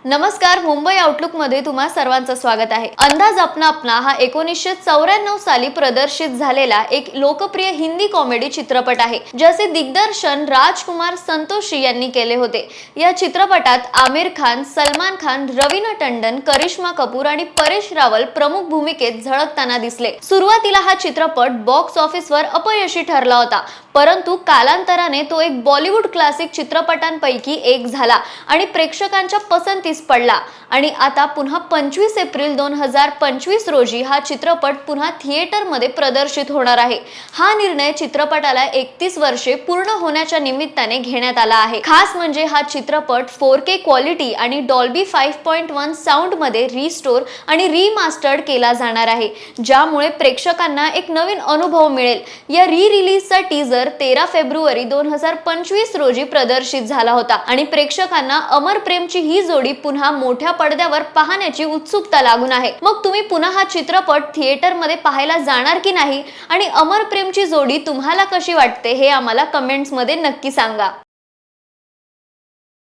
नमस्कार, मुंबई आउटलुक मध्ये तुम्हा सर्वांचं स्वागत आहे। अंदाज अपना अपना हा 1994 साली प्रदर्शित झालेला एक लोकप्रिय हिंदी कॉमेडी चित्रपट आहे, ज्याचे दिग्दर्शन राजकुमार संतोषी यांनी केले होते। या चित्रपटात आमिर खान, सलमान खान, रवीना टंडन, करिश्मा कपूर आणि परेश रावल प्रमुख भूमिकेत झळकताना दिसले। सुरुवातीला हा चित्रपट बॉक्स ऑफिसवर अपयशी ठरला होता, परंतु कालांतराने तो एक बॉलिवूड क्लासिक चित्रपटांपैकी एक झाला आणि प्रेक्षकांच्या पसंतीस पडला। आणि आता पुन्हा 25 एप्रिल 2025 रोजी हा चित्रपट पुन्हा थिएटरमध्ये प्रदर्शित होणार आहे। हा निर्णय चित्रपटाला 31 वर्षे पूर्ण होण्याच्या निमित्ताने घेण्यात आला आहे। खास म्हणजे हा चित्रपट 4K क्वालिटी आणि डॉल्बी 5.1 साऊंड मध्ये रिस्टोर आणि रिमास्टर्ड केला जाणार आहे, ज्यामुळे प्रेक्षकांना एक नवीन अनुभव मिळेल। या रिलीजचा टीजर 13 फेब्रुवारी 2025 रोजी प्रदर्शित झाला होता आणि प्रेक्षकांना अमर प्रेमची ही जोडी पुन्हा मोठ्या पडद्यावर पाहण्याची उत्सुकता लागून आहे। मग तुम्ही पुन्हा हा चित्रपट थिएटरमध्ये पाहायला जाणार की नाही आणि अमर प्रेमची जोडी तुम्हाला कशी वाटते हे आम्हाला कमेंट्स मध्ये नक्की सांगा।